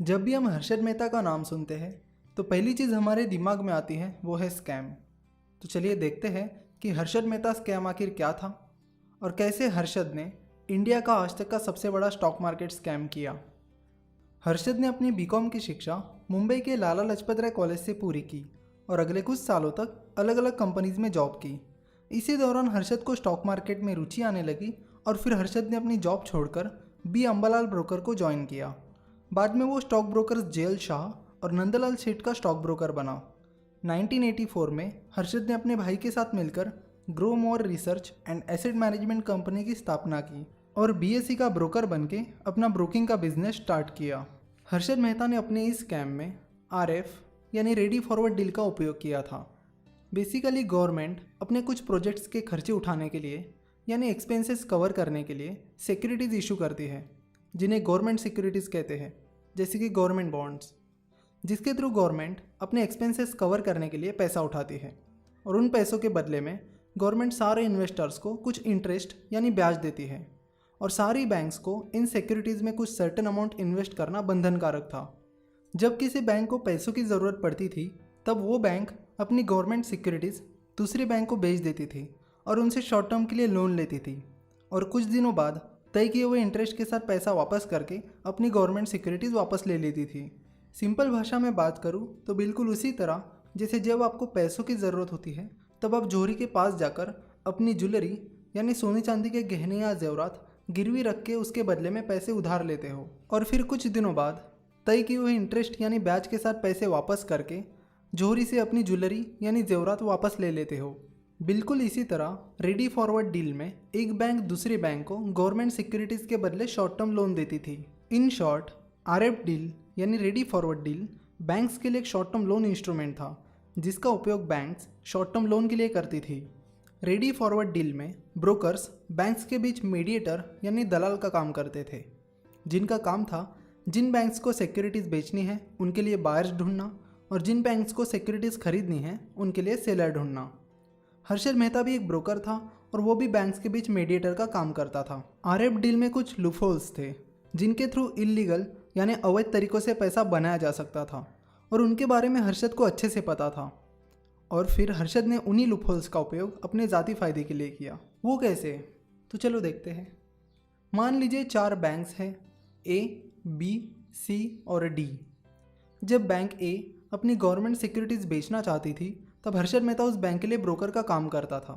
जब भी हम हर्षद मेहता का नाम सुनते हैं तो पहली चीज़ हमारे दिमाग में आती है वो है स्कैम। तो चलिए देखते हैं कि हर्षद मेहता स्कैम आखिर क्या था और कैसे हर्षद ने इंडिया का आज तक का सबसे बड़ा स्टॉक मार्केट स्कैम किया। हर्षद ने अपनी बीकॉम की शिक्षा मुंबई के लाला लाजपत राय कॉलेज से पूरी की और अगले कुछ सालों तक अलग अलग कंपनीज में जॉब की। इसी दौरान हर्षद को स्टॉक मार्केट में रुचि आने लगी और फिर हर्षद ने अपनी जॉब छोड़कर बी अंबालाल ब्रोकर को ज्वाइन किया। बाद में वो स्टॉक ब्रोकर्स जेएल शाह और नंदलाल सेठ का स्टॉक ब्रोकर बना। 1984 में हर्षद ने अपने भाई के साथ मिलकर grow more research and asset management company की स्थापना की और बीएसई का ब्रोकर बनके अपना ब्रोकिंग का बिजनेस स्टार्ट किया। हर्षद मेहता ने अपने इस स्कैम में आरएफ यानी रेडी फॉरवर्ड डील का उपयोग किया था। बेसिकली गवर्नमेंट अपने कुछ प्रोजेक्ट्स के खर्चे उठाने के लिए यानी एक्सपेंसेस कवर करने के लिए सिक्योरिटीज़ इशू करती है जिन्हें गवर्नमेंट सिक्योरिटीज़ कहते हैं, जैसे कि गवर्नमेंट बॉन्ड्स, जिसके थ्रू गवर्नमेंट अपने एक्सपेंसेस कवर करने के लिए पैसा उठाती है और उन पैसों के बदले में गवर्नमेंट सारे इन्वेस्टर्स को कुछ इंटरेस्ट यानी ब्याज देती है और सारी बैंक्स को इन सिक्योरिटीज़ में कुछ सर्टेन अमाउंट इन्वेस्ट करना बंधनकारक था। जब किसी बैंक को पैसों की ज़रूरत पड़ती थी तब वो बैंक अपनी गवर्नमेंट सिक्योरिटीज़ दूसरे बैंक को बेच देती थी और उनसे शॉर्ट टर्म के लिए लोन लेती थी और कुछ दिनों बाद तय किए हुए इंटरेस्ट के साथ पैसा वापस करके अपनी गवर्नमेंट सिक्योरिटीज़ वापस ले लेती थी। सिंपल भाषा में बात करूँ तो बिल्कुल उसी तरह जैसे जब आपको पैसों की ज़रूरत होती है तब आप जोहरी के पास जाकर अपनी ज्वेलरी यानी सोने चांदी के गहने या जेवरात गिरवी रख के उसके बदले में पैसे उधार लेते हो और फिर कुछ दिनों बाद तय किए हुए इंटरेस्ट यानी ब्याज के साथ पैसे वापस करके जोहरी से अपनी ज्वेलरी यानी जेवरात वापस ले लेते हो। बिल्कुल इसी तरह रेडी फॉरवर्ड डील में एक बैंक दूसरे बैंक को गवर्नमेंट सिक्योरिटीज़ के बदले शॉर्ट टर्म लोन देती थी। इन शॉर्ट आरएफ डील यानी रेडी फॉरवर्ड डील बैंक्स के लिए एक शॉर्ट टर्म लोन इंस्ट्रूमेंट था जिसका उपयोग बैंक्स शॉर्ट टर्म लोन के लिए करती थी। रेडी फॉरवर्ड डील में ब्रोकर्स बैंक्स के बीच मीडिएटर यानी दलाल का काम करते थे, जिनका काम था जिन बैंक्स को सिक्योरिटीज़ बेचनी है उनके लिए बायर्स ढूंढना और जिन बैंक्स को सिक्योरिटीज़ खरीदनी है उनके लिए सेलर ढूंढना। हर्षद मेहता भी एक ब्रोकर था और वो भी बैंक्स के बीच मीडिएटर का काम करता था। आरएफ डील में कुछ लूपहोल्स थे जिनके थ्रू इलीगल यानी अवैध तरीक़ों से पैसा बनाया जा सकता था और उनके बारे में हर्षद को अच्छे से पता था और फिर हर्षद ने उन्हीं लूपहोल्स का उपयोग अपने ज़ाती फ़ायदे के लिए किया। वो कैसे? तो चलो देखते हैं। मान लीजिए 4 बैंक्स हैं ए, बी, सी और डी। जब बैंक ए अपनी गवर्नमेंट सिक्योरिटीज़ बेचना चाहती थी तब हर्षद मेहता उस बैंक के लिए ब्रोकर का काम करता था,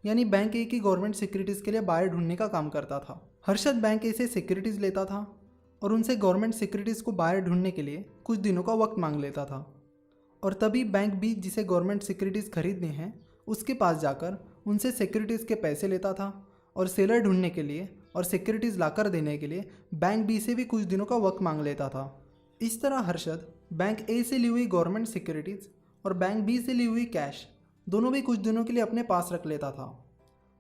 यानी बैंक ए की गवर्नमेंट सिक्योरिटीज़ के लिए बायर ढूंढने का काम करता था। हर्षद बैंक ए से सिक्योरिटीज़ लेता था और उनसे गवर्नमेंट सिक्योरिटीज़ को बायर ढूंढने के लिए कुछ दिनों का वक्त मांग लेता था और तभी बैंक बी जिसे गवर्नमेंट सिक्योरिटीज़ खरीदनी है उसके पास जाकर उनसे सिक्योरिटीज़ के पैसे लेता था और सेलर ढूंढने के लिए और सिक्योरिटीज़ लाकर देने के लिए बैंक बी से भी कुछ दिनों का वक्त मांग लेता था। इस तरह हर्षद बैंक ए से ली हुई गवर्नमेंट सिक्योरिटीज़ और बैंक बी से ली हुई कैश दोनों भी कुछ दिनों के लिए अपने पास रख लेता था।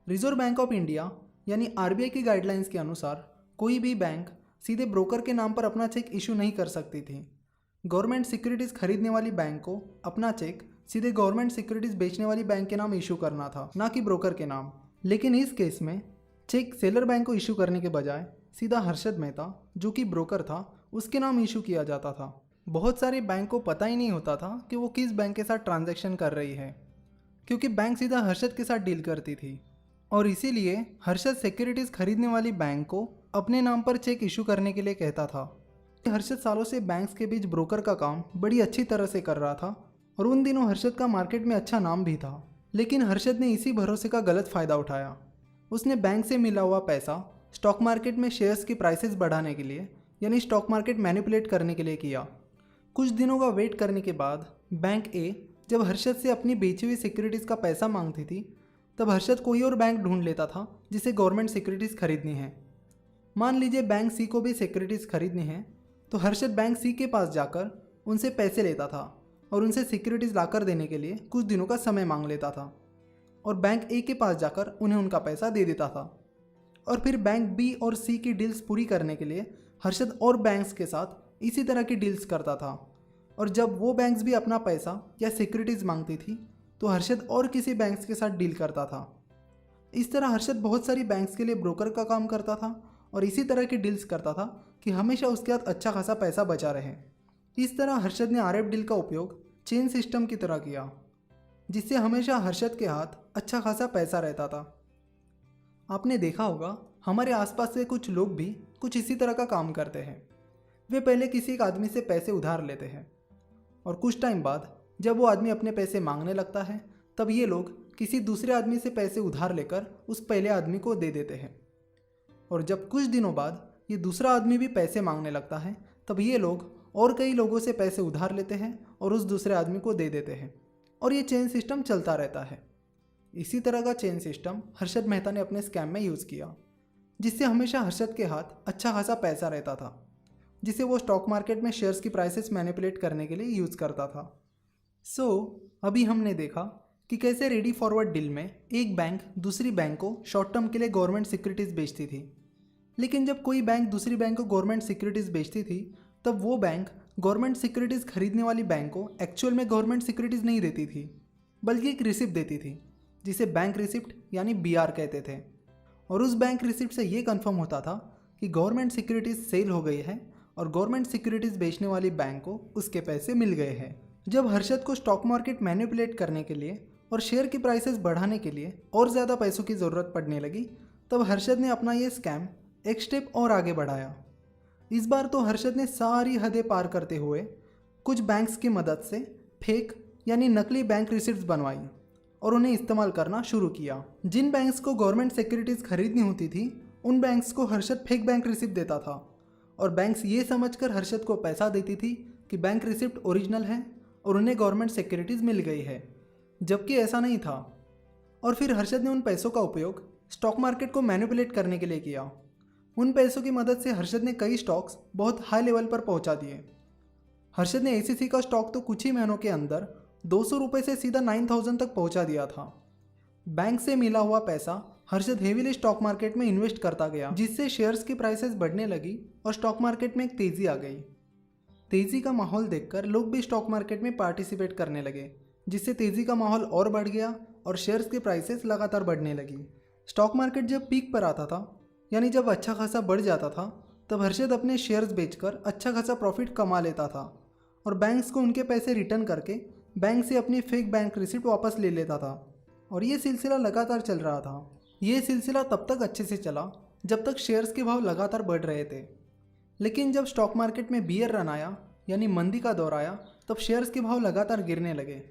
रिजर्व बैंक ऑफ इंडिया यानी आरबीआई की गाइडलाइंस के अनुसार कोई भी बैंक सीधे ब्रोकर के नाम पर अपना चेक इशू नहीं कर सकती थी। गवर्नमेंट सिक्योरिटीज़ खरीदने वाली बैंक को अपना चेक सीधे गवर्नमेंट सिक्योरिटीज़ बेचने वाली बैंक के नाम इशू करना था, ना कि ब्रोकर के नाम। लेकिन इस केस में चेक सेलर बैंक को इशू करने के बजाय सीधा हर्षद मेहता जो कि ब्रोकर था उसके नाम इशू किया जाता था। बहुत सारे बैंक को पता ही नहीं होता था कि वो किस बैंक के साथ ट्रांजैक्शन कर रही है, क्योंकि बैंक सीधा हर्षद के साथ डील करती थी और इसीलिए हर्षद सिक्योरिटीज़ खरीदने वाली बैंक को अपने नाम पर चेक इशू करने के लिए कहता था। हर्षद सालों से बैंक्स के बीच ब्रोकर का काम बड़ी अच्छी तरह से कर रहा था और उन दिनों हर्षद का मार्केट में अच्छा नाम भी था। लेकिन हर्षद ने इसी भरोसे का गलत फ़ायदा उठाया। उसने बैंक से मिला हुआ पैसा स्टॉक मार्केट में शेयर्स की प्राइसेस बढ़ाने के लिए यानी स्टॉक मार्केट मैनिपुलेट करने के लिए किया। कुछ दिनों का वेट करने के बाद बैंक ए जब हर्षद से अपनी बेची हुई सिक्योरिटीज़ का पैसा मांगती थी तब हर्षद कोई और बैंक ढूंढ लेता था जिसे गवर्नमेंट सिक्योरिटीज़ खरीदनी है। मान लीजिए बैंक सी को भी सिक्योरिटीज़ खरीदनी है तो हर्षद बैंक सी के पास जाकर उनसे पैसे लेता था और उनसे सिक्योरिटीज़ लाकर देने के लिए कुछ दिनों का समय मांग लेता था और बैंक ए के पास जाकर उन्हें उनका पैसा दे देता था। और फिर बैंक बी और सी की डील्स पूरी करने के लिए हर्षद और बैंक्स के साथ इसी तरह की डील्स करता था और जब वो बैंक्स भी अपना पैसा या सिक्योरिटीज़ मांगती थी तो हर्षद और किसी बैंक्स के साथ डील करता था। इस तरह हर्षद बहुत सारी बैंक्स के लिए ब्रोकर का काम करता था और इसी तरह की डील्स करता था कि हमेशा उसके हाथ अच्छा खासा पैसा बचा रहे। इस तरह हर्षद ने आरएफ डील का उपयोग चेन सिस्टम की तरह किया, जिससे हमेशा हर्षद के हाथ अच्छा खासा पैसा रहता था। आपने देखा होगा हमारे आसपास से कुछ लोग भी कुछ इसी तरह का काम करते हैं। वे पहले किसी एक आदमी से पैसे उधार लेते हैं और कुछ टाइम बाद जब वो आदमी अपने पैसे मांगने लगता है तब ये लोग किसी दूसरे आदमी से पैसे उधार लेकर उस पहले आदमी को दे देते हैं। और जब कुछ दिनों बाद ये दूसरा आदमी भी पैसे मांगने लगता है तब ये लोग और कई लोगों से पैसे उधार लेते हैं और उस दूसरे आदमी को दे देते हैं, और ये चेन सिस्टम चलता रहता है। इसी तरह का चेन सिस्टम हर्षद मेहता ने अपने स्कैम में यूज़ किया, जिससे हमेशा हर्षद के हाथ अच्छा खासा पैसा रहता था, जिसे वो स्टॉक मार्केट में शेयर्स की प्राइसेस मैनिपुलेट करने के लिए यूज़ करता था। अभी हमने देखा कि कैसे रेडी फॉरवर्ड डील में एक बैंक दूसरी बैंक को शॉर्ट टर्म के लिए गवर्नमेंट सिक्योरिटीज़ बेचती थी। लेकिन जब कोई बैंक दूसरी बैंक को गवर्नमेंट सिक्योरिटीज़ बेचती थी तब वो बैंक गवर्नमेंट सिक्योरिटीज़ खरीदने वाली बैंक को एक्चुअल में गवर्नमेंट सिक्योरिटीज़ नहीं देती थी, बल्कि एक रिसिप्ट देती थी, जिसे बैंक रिसिप्ट यानी BR कहते थे। और उस बैंक रिसिप्ट से ये कंफर्म होता था कि गवर्नमेंट सिक्योरिटीज़ सेल हो गई है और गवर्नमेंट सिक्योरिटीज़ बेचने वाली बैंक को उसके पैसे मिल गए हैं। जब हर्षद को स्टॉक मार्केट मैनिपुलेट करने के लिए और शेयर की प्राइसेस बढ़ाने के लिए और ज़्यादा पैसों की ज़रूरत पड़ने लगी तब हर्षद ने अपना ये स्कैम एक स्टेप और आगे बढ़ाया। इस बार तो हर्षद ने सारी हदें पार करते हुए कुछ बैंक्स की मदद से फेक यानी नकली बैंक रिसिप्ट्स बनवाई और उन्हें इस्तेमाल करना शुरू किया। जिन बैंक्स को गवर्नमेंट सिक्योरिटीज़ खरीदनी होती थी उन बैंक्स को हर्षद फेक बैंक रिसिप्ट देता था, और बैंक्स ये समझकर हर्षद को पैसा देती थी कि बैंक रिसिप्ट ओरिजिनल है और उन्हें गवर्नमेंट सिक्योरिटीज़ मिल गई है, जबकि ऐसा नहीं था। और फिर हर्षद ने उन पैसों का उपयोग स्टॉक मार्केट को मैनिपुलेट करने के लिए किया। उन पैसों की मदद से हर्षद ने कई स्टॉक्स बहुत हाई लेवल पर पहुंचा दिए। हर्षद ने ACC का स्टॉक तो कुछ ही महीनों के अंदर 200 रुपये से सीधा 9000 तक पहुंचा दिया था। बैंक से मिला हुआ पैसा हर्षद हेवीली स्टॉक मार्केट में इन्वेस्ट करता गया, जिससे शेयर्स की प्राइसेस बढ़ने लगी और स्टॉक मार्केट में एक तेज़ी आ गई। तेज़ी का माहौल देखकर लोग भी स्टॉक मार्केट में पार्टिसिपेट करने लगे, जिससे तेज़ी का माहौल और बढ़ गया और शेयर्स की प्राइसेस लगातार बढ़ने लगी। स्टॉक मार्केट जब पीक पर आता था, यानी जब अच्छा खासा बढ़ जाता था, तब हर्षद अपने शेयर्स बेचकर अच्छा खासा प्रॉफिट कमा लेता था और बैंक्स को उनके पैसे रिटर्न करके बैंक से अपनी फेक बैंक रिसिप्ट वापस ले लेता था। और ये सिलसिला लगातार चल रहा था। ये सिलसिला तब तक अच्छे से चला जब तक शेयर्स के भाव लगातार बढ़ रहे थे। लेकिन जब स्टॉक मार्केट में बियर रन आया यानी मंदी का दौर आया, तब शेयर्स के भाव लगातार गिरने लगे।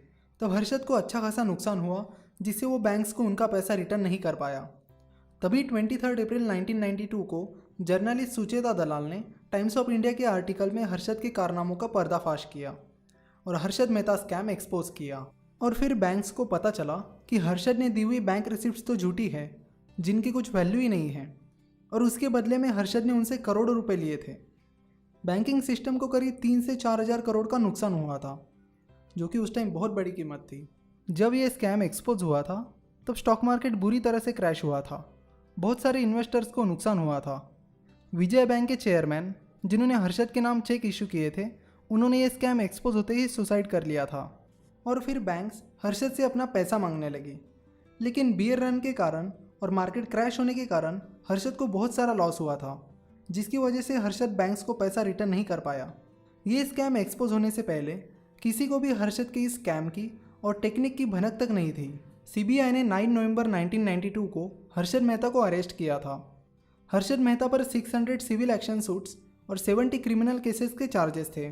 तब हर्षद को अच्छा खासा नुकसान हुआ, जिससे वो बैंक्स को उनका पैसा रिटर्न नहीं कर पाया। तभी 23 अप्रैल 1992 को जर्नलिस्ट सुचेता दलाल ने टाइम्स ऑफ इंडिया के आर्टिकल में हर्षद के कारनामों का पर्दाफाश किया और हर्षद मेहता स्कैम एक्सपोज किया। और फिर बैंक्स को पता चला कि हर्षद ने दी हुई बैंक रिसिप्ट्स तो झूठी है, जिनकी कुछ वैल्यू ही नहीं है, और उसके बदले में हर्षद ने उनसे करोड़ों रुपए लिए थे। बैंकिंग सिस्टम को करीब 3 से 4 हज़ार करोड़ का नुकसान हुआ था, जो कि उस टाइम बहुत बड़ी कीमत थी। जब ये स्कैम एक्सपोज हुआ था तब स्टॉक मार्केट बुरी तरह से क्रैश हुआ था। बहुत सारे इन्वेस्टर्स को नुकसान हुआ था। विजय बैंक के चेयरमैन, जिन्होंने हर्षद के नाम चेक इशू किए थे, उन्होंने ये स्कैम एक्सपोज होते ही सुसाइड कर लिया था। और फिर बैंक्स हर्षद से अपना पैसा मांगने लगी। लेकिन बियर रन के कारण और मार्केट क्रैश होने के कारण हर्षद को बहुत सारा लॉस हुआ था, जिसकी वजह से हर्षद बैंक्स को पैसा रिटर्न नहीं कर पाया। ये स्कैम एक्सपोज होने से पहले किसी को भी हर्षद के इस स्कैम की और टेक्निक की भनक तक नहीं थी। CBI ने 9 नवंबर 1992 को हर्षद मेहता को अरेस्ट किया था। हर्षद मेहता पर 600 सिविल एक्शन सूट्स और 70 क्रिमिनल केसेस के चार्जेस थे।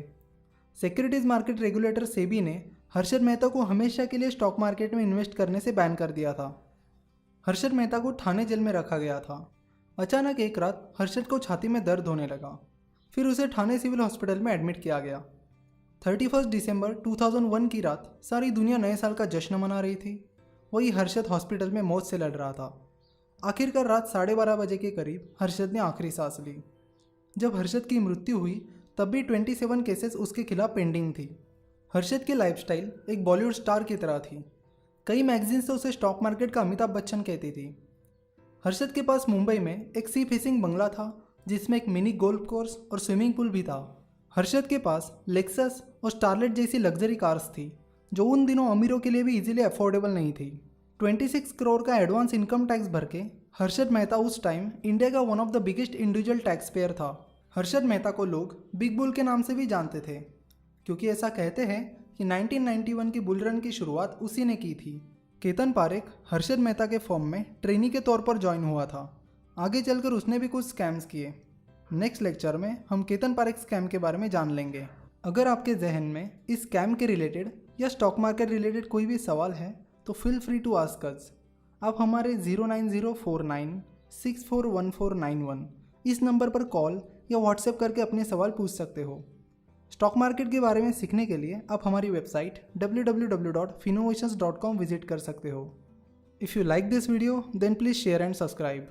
सिक्योरिटीज़ मार्केट रेगुलेटर सेबी ने हर्षद मेहता को हमेशा के लिए स्टॉक मार्केट में इन्वेस्ट करने से बैन कर दिया था। हर्षद मेहता को ठाणे जेल में रखा गया था। अचानक एक रात हर्षद को छाती में दर्द होने लगा, फिर उसे ठाणे सिविल हॉस्पिटल में एडमिट किया गया। 31 दिसंबर 2001 की रात सारी दुनिया नए साल का जश्न मना रही थी। वही हर्षद हॉस्पिटल में मौत से लड़ रहा था। आखिरकार रात 12:30 बजे के करीब हर्षद ने आखिरी सांस ली। जब हर्षद की मृत्यु हुई तब भी 27 केसेस उसके खिलाफ पेंडिंग थी। हर्षद की लाइफस्टाइल एक बॉलीवुड स्टार की तरह थी। कई मैगजीन्स तो उसे स्टॉक मार्केट का अमिताभ बच्चन कहती थी। हर्षद के पास मुंबई में एक सी फेसिंग बंगला था, जिसमें एक मिनी गोल्फ कोर्स और स्विमिंग पूल भी था। हर्षद के पास लेक्सस और स्टारलेट जैसी लग्जरी कार्स थी, जो उन दिनों अमीरों के लिए भी इजीली अफोर्डेबल नहीं थी। 26 करोड़ का एडवांस इनकम टैक्स भर के हर्षद मेहता उस टाइम इंडिया का one of the biggest individual tax payer था। हर्षद मेहता को लोग बिग बुल के नाम से भी जानते थे, क्योंकि ऐसा कहते हैं कि 1991 की बुल रन की शुरुआत उसी ने की थी। केतन पारेख हर्षद मेहता के फर्म में ट्रेनी के तौर पर ज्वाइन हुआ था। आगे चलकर उसने भी कुछ स्कैम्स किए। नेक्स्ट लेक्चर में हम केतन पारेख स्कैम के बारे में जान लेंगे। अगर आपके जहन में इस स्कैम के रिलेटेड या स्टॉक मार्केट रिलेटेड कोई भी सवाल है तो feel free to ask us. आप हमारे 09049641491 इस नंबर पर कॉल या व्हाट्सएप करके अपने सवाल पूछ सकते हो। स्टॉक मार्केट के बारे में सीखने के लिए आप हमारी वेबसाइट www.finnovations.com विजिट कर सकते हो। If you like this video then please share and subscribe.